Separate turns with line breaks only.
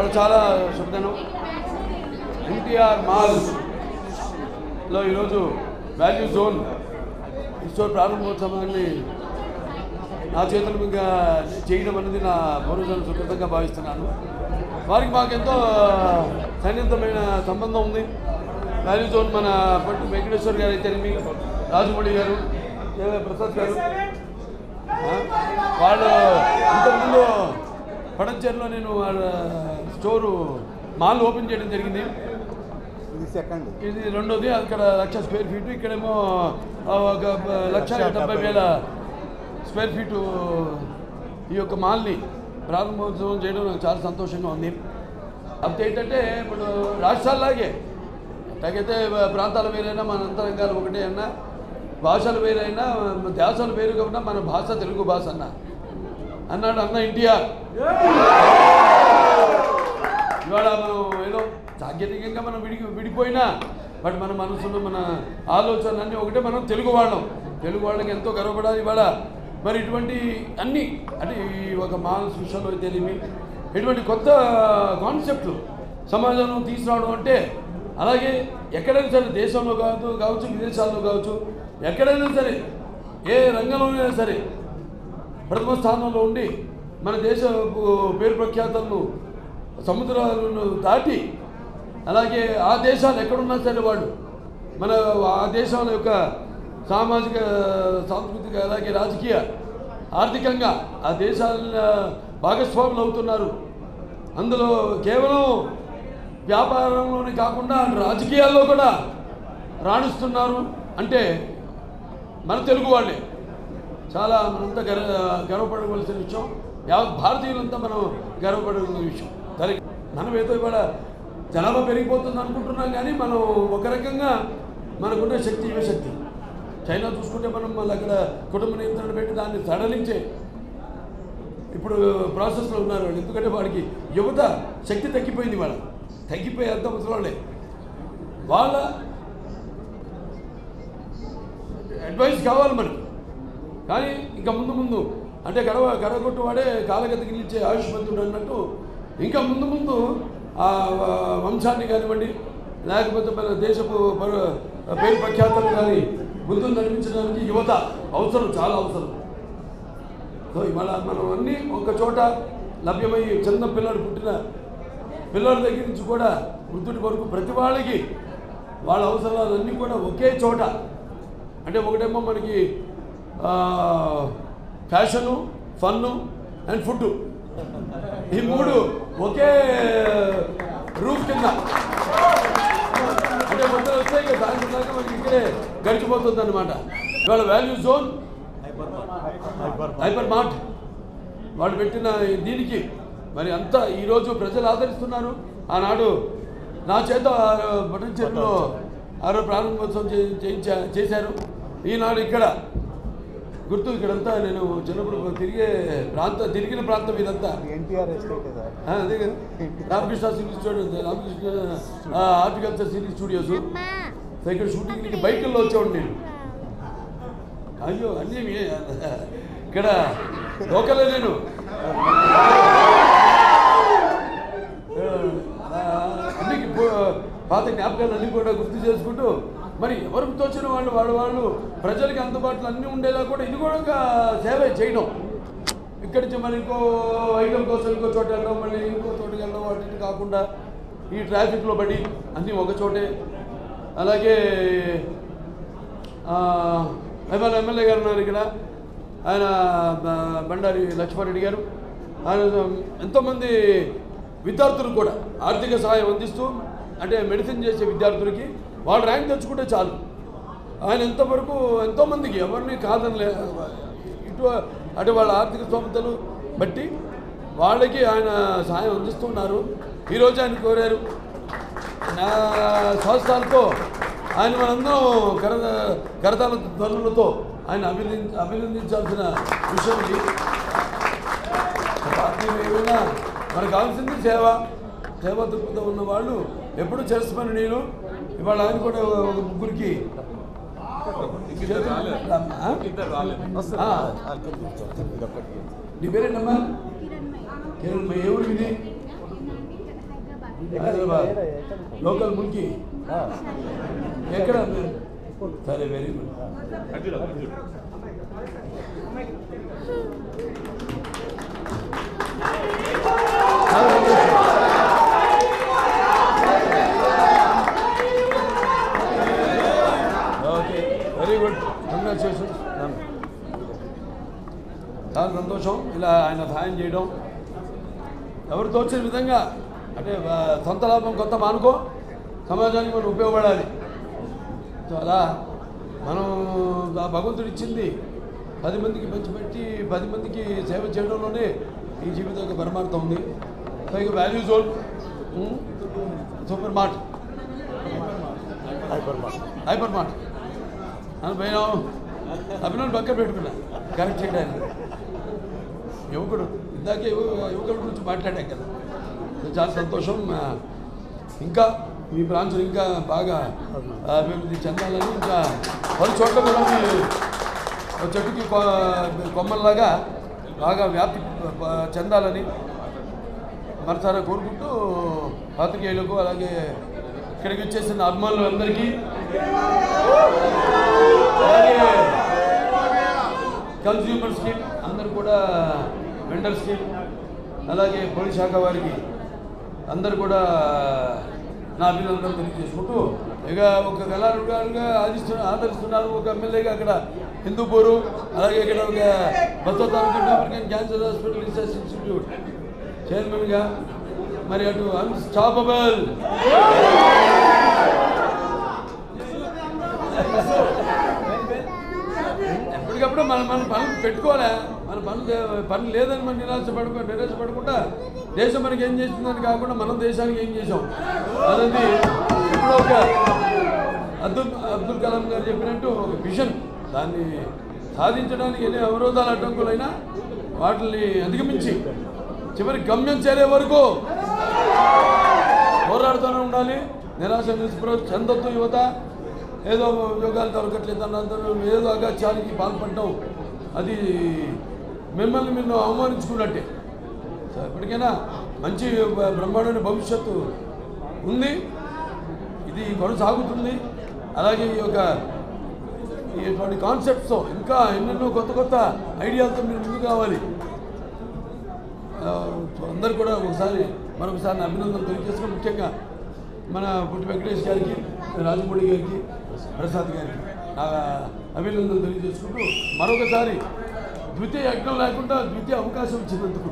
ఇవాళ చాలా శుభదినం. ఎన్టీఆర్ మాల్లో ఈరోజు వాల్యూ జోన్ స్టోర్ ప్రారంభోత్సవాన్ని నా చేతుల మీద చేయడం అనేది నా పూర్వజన్మ సుకృతంగా భావిస్తున్నాను. వారికి మాకెంతో సన్నిహితమైన సంబంధం ఉంది. వాల్యూ జోన్ మన పట్టు వెంకటేశ్వర్ గారు అయితేనేమి, రాజమౌళి గారు, ప్రసాద్ గారు, వాళ్ళు ఇంతకుముందు పడంచేరులో నేను వాళ్ళ స్టోరు మాల్ ఓపెన్ చేయడం జరిగింది. ఇది రెండోది. అక్కడ 1,00,000 స్క్వేర్ ఫీటు, ఇక్కడేమో 1,70,000 స్క్వేర్ ఫీటు ఈ యొక్క మాల్ని ప్రారంభోత్సవం చేయడం నాకు చాలా సంతోషంగా ఉంది. అది ఏంటంటే ఇప్పుడు రాష్ట్రాల్లాగే తగితే ప్రాంతాల వేరైనా మన అంతరంగాలు ఒకటే అన్నా, భాషలు వేరైనా, దేశాలు వేరుగా ఉన్నా మన భాష తెలుగు భాష అన్నాడు అన్న ఎన్టీఆర్. ఇవాళ మనం ఏదో సాంకేతికంగా మనం విడిపోయినా బట్ మన మనసులో మన ఆలోచనలు అన్నీ ఒకటే. మనం తెలుగు వాళ్ళకి ఎంతో గర్వపడాలి. ఇవాళ మరి ఇటువంటి అన్నీ అంటే ఈ ఒక మాల్స్ విషయంలో తెలియమి ఇటువంటి కొత్త కాన్సెప్ట్లు సమాజంలో తీసుకురావడం అంటే, అలాగే ఎక్కడైనా సరే దేశంలో కావచ్చు విదేశాల్లో కావచ్చు, ఎక్కడైనా సరే ఏ రంగంలోనైనా సరే ప్రథమ స్థానంలో ఉండి మన దేశ పేరు ప్రఖ్యాతలను సముద్రాలను దాటి, అలాగే ఆ దేశాలు ఎక్కడున్నా సరే వాళ్ళు మన ఆ దేశాల యొక్క సామాజిక సాంస్కృతిక అలాగే రాజకీయ ఆర్థికంగా ఆ దేశాల భాగస్వాములు అవుతున్నారు. అందులో కేవలం వ్యాపారంలోనే కాకుండా రాజకీయాల్లో కూడా రాణిస్తున్నారు అంటే మన తెలుగు వాళ్ళే. చాలా మనంతా గర్వపడవలసిన విషయం. యావత్ భారతీయులంతా మనం గర్వపడవలసిన విషయం. దానికి మనం ఏదో ఇవాళ జనాభా పెరిగిపోతుంది అనుకుంటున్నాం, కానీ మనం ఒక రకంగా మనకున్న శక్తి యువశక్తి. చైనా చూసుకుంటే మనం మళ్ళీ అక్కడ కుటుంబ నియంత్రణ పెట్టి దాన్ని సడలించే ఇప్పుడు ప్రాసెస్లో ఉన్నారు వాళ్ళు. ఎందుకంటే వాడికి యువత శక్తి తగ్గిపోయింది. తగ్గిపోయి అంత ముసలాళ్ళే. వాళ్ళ అడ్వైస్ కావాలి మనకి. కానీ ఇంకా ముందు అంటే గడగొట్టు వాడే కాలగతికి నిలిచే ఆయుష్మంతుడు అన్నట్టు ఇంకా ముందు ఆ వంశాన్ని కానివ్వండి, లేకపోతే మన దేశపు పేరు ప్రఖ్యాతలు కానీ ముందు నడిపించడానికి యువత అవసరం, చాలా అవసరం. సో ఇవాళ మనం అన్నీ ఒక చోట లభ్యమయ్యి చిన్న పిల్లలు పుట్టిన పిల్లల దగ్గర నుంచి కూడా వృద్ధుడి వరకు ప్రతి వాళ్ళకి వాళ్ళ అవసరాలన్నీ కూడా ఒకే చోట. అంటే ఒకటేమో మనకి ఫ్యాషను, ఫన్ను అండ్ ఫుడ్, ఈ మూడు ఒకే రూఫ్ కింద. అంటే మొత్తం వస్తే ఇక సాయంత్రం దాకా మనకి ఇక్కడే గడిచిపోతుంది అన్నమాట. ఇవాళ వాల్యూ జోన్ హైపర్ మార్ట్ వాళ్ళు పెట్టిన దీనికి మరి అంతా ఈరోజు ప్రజలు ఆదరిస్తున్నారు. ఆనాడు నా చేత పట్టణచెరువులో ప్రారంభోత్సవం చేశారు. ఈనాడు ఇక్కడ గుర్తు ఇక్కడంతా నేను చిన్నప్పుడు తిరిగిన ప్రాంతం ఇదంతా. అదే కదా రామకృష్ణ సినీ స్టూడియోస్, రామకృష్ణ హార్టికల్చర్ సినీ స్టూడియోస్. ఇక్కడ షూటింగ్కి బైకుల్లో వచ్చేవాడు నేను. అయ్యో అన్నీ ఇక్కడ లోకలే నేను. అన్ని పాత జ్ఞాపకాలు అన్నీ కూడా గుర్తు చేసుకుంటూ మరి ఎవరికి తోచిన వాళ్ళు ప్రజలకి అందుబాటులో అన్నీ ఉండేలా కూడా ఇది కూడా ఒక సేవ చేయడం. ఇక్కడి నుంచి మరి ఇంకో ఐటమ్ కోసం ఇంకో చోట వెళ్ళడం, మళ్ళీ ఇంకో చోటుకి వెళ్ళడం, వాటిని కాకుండా ఈ ట్రాఫిక్లో పడి అన్నీ ఒక చోటే. అలాగే ఇవాళ ఎమ్మెల్యే గారు ఉన్నారు ఇక్కడ, ఆయన బండారి లక్ష్మారెడ్డి గారు. ఆయన ఎంతోమంది విద్యార్థులకు కూడా ఆర్థిక సహాయం అందిస్తూ, అంటే మెడిసిన్ చేసే విద్యార్థులకి వాళ్ళు ర్యాంక్ తెచ్చుకుంటే చాలు. ఆయన ఎంతవరకు ఎంతోమందికి ఎవరిని కాదని ఇటు అంటే వాళ్ళ ఆర్థిక స్తోమతలు బట్టి వాళ్ళకి ఆయన సహాయం అందిస్తున్నారు. ఈరోజు ఆయన కోరారు నా సంవత్సరాలతో ఆయన మనందరం కరతాల ధ్వనులతో ఆయన అభినందించాల్సిన విషయం ఇది. ఏమైనా మనకు కావాల్సింది సేవా దృక్పథం ఉన్న వాళ్ళు ఎప్పుడు చేస్తామని నేను ఇవాళ ఆయన కూడా ఒక ముగ్గురికి నీ పేరేంటమ్మా? కిరణ్, ఏ ఊరు ఇది? హైదరాబాద్ లోకల్ ముల్కి ఎక్కడ సరే very good okay very good congratulations చాలా సంతోషం ఇలా ఆయన సహాయం చేయడం ఎవరు తోచిన విధంగా అంటే సొంత లాభం కొత్త మానుకో సమాజానికి మనం ఉపయోగపడాలి సో అలా మనం ఆ భగవంతుడు ఇచ్చింది 10 మందికి పంచిపెట్టి 10 మందికి సేవ చేయడంలోనే ఈ జీవితం యొక్క పరమార్థం ఉంది సో ఇక value zone super mart hyper mart అని పోయినాం అభినవ్ పక్కన పెట్టుకున్నా కరెక్ట్ చేయడానికి యువకుడు ఇందాకే యువకుడి గురించి మాట్లాడాం కదా చాలా సంతోషం ఇంకా మీ బ్రాంచ్లు ఇంకా బాగా అభివృద్ధి చెందాలని ఇంకా 10 చోట్ల కూడా చెట్టుకి కొమ్మల్లాగా బాగా వ్యాప్తి చెందాలని మనసారా కోరుకుంటూ పాత్రికేయులకు అలాగే ఇక్కడికి వచ్చేసిన అభిమానులు అందరికీ అలాగే కన్స్యూమర్ స్కీమ్ అందరు కూడా వెండర్ స్కీమ్ అలాగే పోలీస్ శాఖ వారికి అందరు కూడా నా అభినందనలు తెలియజేసుకుంటూ ఇక ఒక కళాకారులుగా ఆదరిస్తున్నారు ఒక ఎమ్మెల్యేగా అక్కడ హిందూపూరు అలాగే ఇక్కడ ఒక Basavataraka American cancer hospital research institute చైర్మన్గా మరి అటు అన్స్టాపబుల్ ఎప్పటికప్పుడు మన పనులు పెట్టుకోవాలా మన పనులు లేదని మనం నిరాశపడకుండా దేశం మనకి ఏం చేస్తుందని కాకుండా మనం దేశానికి ఏం చేసాం అనేది ఇప్పుడు ఒక అబ్దుల్ కలాం గారు చెప్పినట్టు ఒక విజన్ దాన్ని సాధించడానికి ఎన్ని అవరోధాలు అడ్డంకులైనా వాటిని అధిగమించి చివరి గమ్యం చేరే వరకు పోరాడుతూనే ఉండాలి నిరాశ నిస్పృహ చెందొద్దు యువత ఏదో ఉద్యోగాలు దొరకట్లేదు అన్నందరూ ఏదో అగత్యానికి పాల్పడటం అది మిమ్మల్ని మీరు అవమానించుకున్నట్టే సో ఎప్పటికైనా మంచి బ్రహ్మాండమైన భవిష్యత్తు ఉంది ఇది కొనసాగుతుంది అలాగే ఈ యొక్క ఇటువంటి కాన్సెప్ట్స్తో ఇంకా ఎన్నెన్నో కొత్త కొత్త ఐడియాలతో మీరు ముందుకు కావాలి అందరూ కూడా మరొకసారి అభినందనలు తెలియజేసుకుని ముఖ్యంగా మన పుట్టి వెంకటేష్ గారికి రాజమౌళి గారికి ప్రసాద్ గారికి నా అభినందనలు తెలియజేసుకుంటూ మరొకసారి ద్వితీయ యజ్ఞం లేకుండా ద్వితీయ అవకాశం ఇచ్చినందుకు